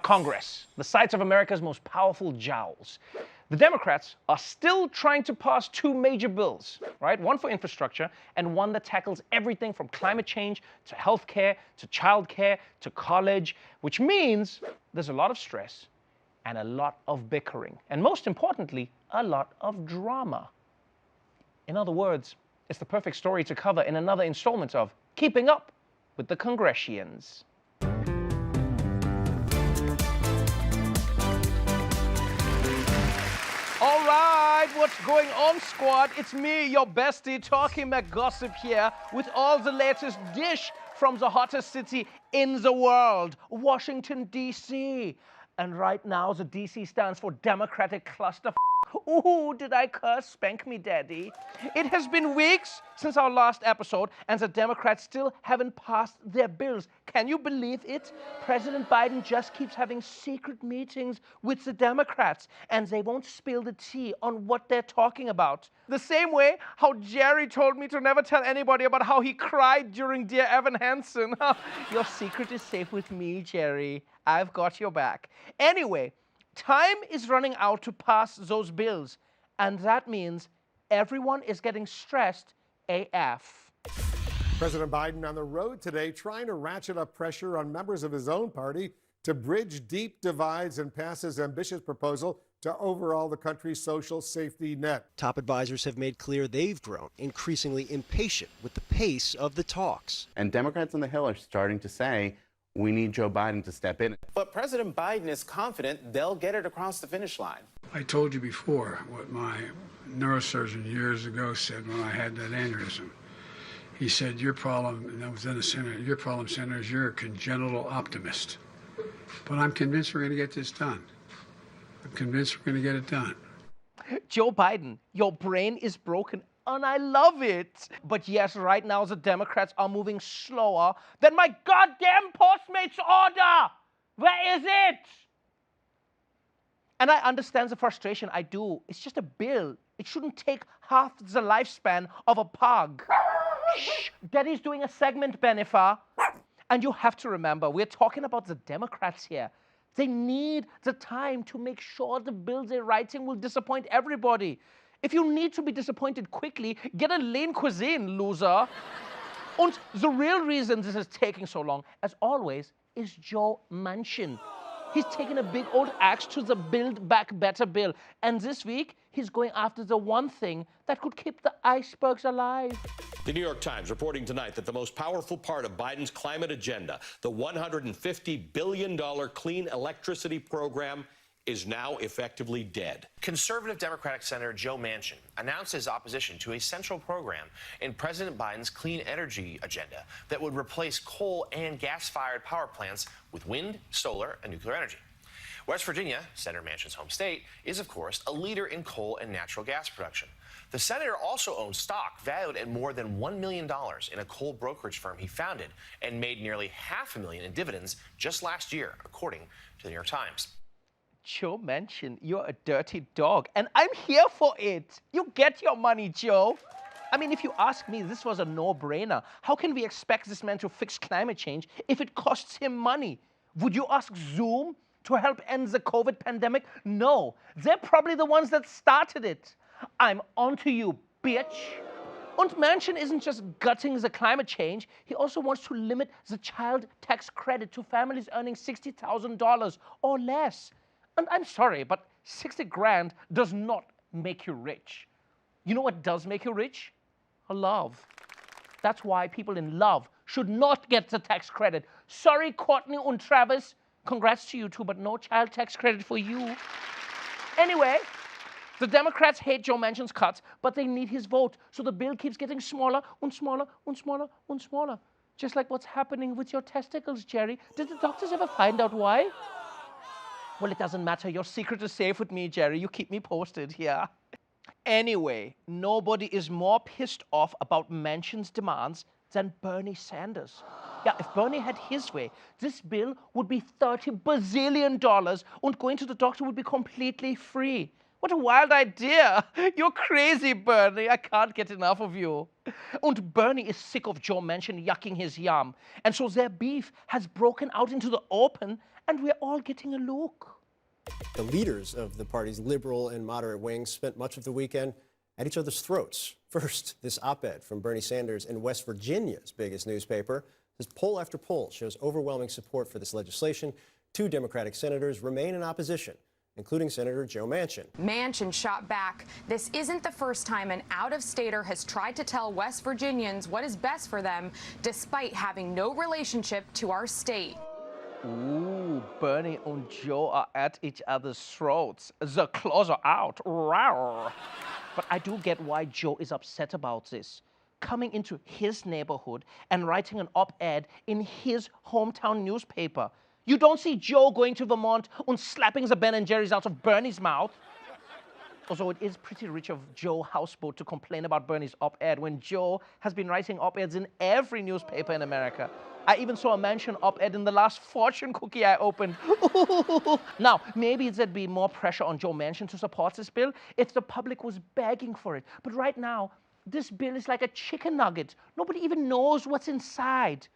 Congress, the sites of America's most powerful jowls. The Democrats are still trying to pass two major bills, right? One for infrastructure and one that tackles everything from climate change to healthcare to childcare to college, which means there's a lot of stress and a lot of bickering, and most importantly, a lot of drama. In other words, it's the perfect story to cover in another installment of Keeping Up with the Congressians. All right, what's going on, squad? It's me, your bestie, Talky McGossip here with all the latest dish from the hottest city in the world, Washington, D.C. And right now, the D.C. stands for Democratic Cluster. Ooh, did I curse? Spank me, daddy. It has been weeks since our last episode, and the Democrats still haven't passed their bills. Can you believe it? President Biden just keeps having secret meetings with the Democrats, and they won't spill the tea on what they're talking about. The same way how Jerry told me to never tell anybody about how he cried during Dear Evan Hansen. Your secret is safe with me, Jerry. I've got your back. Anyway, time is running out to pass those bills, and that means everyone is getting stressed AF. President Biden on the road today trying to ratchet up pressure on members of his own party to bridge deep divides and pass his ambitious proposal to overhaul the country's social safety net. Top advisors have made clear they've grown increasingly impatient with the pace of the talks. And Democrats on the Hill are starting to say, we need Joe Biden to step in. But President Biden is confident they'll get it across the finish line. I told you before what my neurosurgeon years ago said when I had that aneurysm. He said, your problem, and that was in the Senate, your problem, Senator, is you're a congenital optimist. But I'm convinced we're going to get this done. I'm convinced we're going to get it done. Joe Biden, your brain is broken, and I love it. But yes, right now the Democrats are moving slower than my goddamn Postmates order. Where is it? And I understand the frustration, I do. It's just a bill. It shouldn't take half the lifespan of a pug. Shh, Daddy's doing a segment, Benifer. And you have to remember, we're talking about the Democrats here. They need the time to make sure the bill they're writing will disappoint everybody. If you need to be disappointed quickly, get a lean cuisine, loser. And the real reason this is taking so long, as always, is Joe Manchin. He's taken a big old axe to the Build Back Better bill. And this week, he's going after the one thing that could keep the icebergs alive. The New York Times reporting tonight that the most powerful part of Biden's climate agenda, the $150 billion clean electricity program, is now effectively dead. Conservative Democratic Senator Joe Manchin announced his opposition to a central program in President Biden's clean energy agenda that would replace coal and gas-fired power plants with wind, solar, and nuclear energy. West Virginia, Senator Manchin's home state, is, of course, a leader in coal and natural gas production. The senator also owns stock valued at more than $1 million in a coal brokerage firm he founded and made nearly $500,000 in dividends just last year, according to the New York Times. Joe Manchin, you're a dirty dog, and I'm here for it. You get your money, Joe. I mean, if you ask me, this was a no-brainer. How can we expect this man to fix climate change if it costs him money? Would you ask Zoom to help end the COVID pandemic? No, they're probably the ones that started it. I'm onto you, bitch. And Manchin isn't just gutting the climate change, he also wants to limit the child tax credit to families earning $60,000 or less. And I'm sorry, but 60 grand does not make you rich. You know what does make you rich? Love. That's why people in love should not get the tax credit. Sorry, Courtney and Travis. Congrats to you two, but no child tax credit for you. Anyway, the Democrats hate Joe Manchin's cuts, but they need his vote. So the bill keeps getting smaller and smaller and smaller and smaller. Just like what's happening with your testicles, Jerry. Did the doctors ever find out why? Well, it doesn't matter. Your secret is safe with me, Jerry. You keep me posted here. Anyway, nobody is more pissed off about Manchin's demands than Bernie Sanders. Yeah, if Bernie had his way, this bill would be $30 bazillion and going to the doctor would be completely free. What a wild idea. You're crazy, Bernie. I can't get enough of you. And Bernie is sick of Joe Manchin yucking his yum. And so their beef has broken out into the open, and we're all getting a look. The leaders of the party's liberal and moderate wings spent much of the weekend at each other's throats. First, this op-ed from Bernie Sanders in West Virginia's biggest newspaper says poll after poll shows overwhelming support for this legislation. 2 Democratic senators remain in opposition, including Senator Joe Manchin. Manchin shot back. This isn't the first time an out-of-stater has tried to tell West Virginians what is best for them, despite having no relationship to our state. Ooh, Bernie and Joe are at each other's throats. The claws are out. Rawr. But I do get why Joe is upset about this. Coming into his neighborhood and writing an op-ed in his hometown newspaper. You don't see Joe going to Vermont and slapping the Ben & Jerry's out of Bernie's mouth. Also, it is pretty rich of Joe Houseboat to complain about Bernie's op-ed when Joe has been writing op-eds in every newspaper in America. I even saw a Manchin op-ed in the last fortune cookie I opened. Now, maybe there'd be more pressure on Joe Manchin to support this bill if the public was begging for it. But right now, this bill is like a chicken nugget. Nobody even knows what's inside.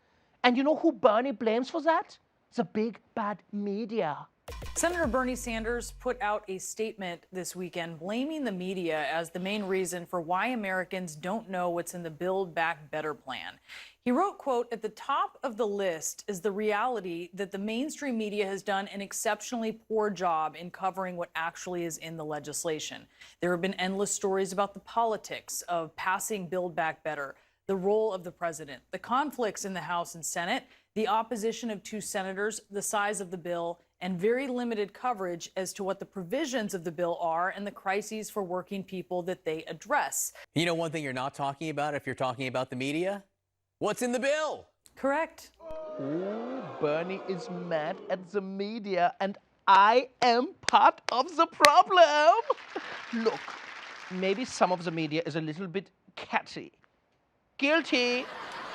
And you know who Bernie blames for that? The big bad media. Senator Bernie Sanders put out a statement this weekend blaming the media as the main reason for why Americans don't know what's in the Build Back Better plan. He wrote, quote, "At the top of the list is the reality that the mainstream media has done an exceptionally poor job in covering what actually is in the legislation. There have been endless stories about the politics of passing Build Back Better, the role of the president, the conflicts in the House and Senate, the opposition of 2 senators, the size of the bill, and very limited coverage as to what the provisions of the bill are and the crises for working people that they address." You know one thing you're not talking about if you're talking about the media? What's in the bill? Correct. Ooh, Bernie is mad at the media, and I am part of the problem. Look, maybe some of the media is a little bit catty. Guilty.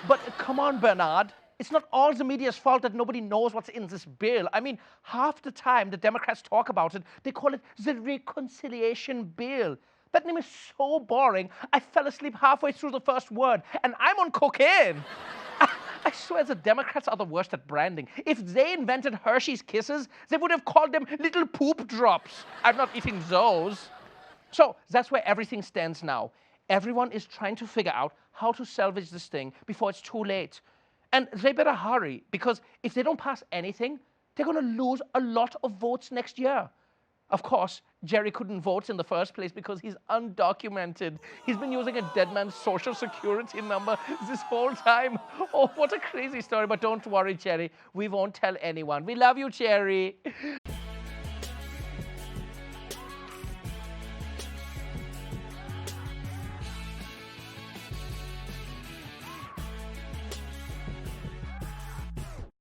But come on, Bernard. It's not all the media's fault that nobody knows what's in this bill. I mean, half the time the Democrats talk about it, they call it the reconciliation bill. That name is so boring, I fell asleep halfway through the first word, and I'm on cocaine. I swear the Democrats are the worst at branding. If they invented Hershey's Kisses, they would have called them little poop drops. I'm not eating those. So that's where everything stands now. Everyone is trying to figure out how to salvage this thing before it's too late. And they better hurry, because if they don't pass anything, they're going to lose a lot of votes next year. Of course, Jerry couldn't vote in the first place because he's undocumented. He's been using a dead man's social security number this whole time. Oh, what a crazy story. But don't worry, Jerry. We won't tell anyone. We love you, Jerry.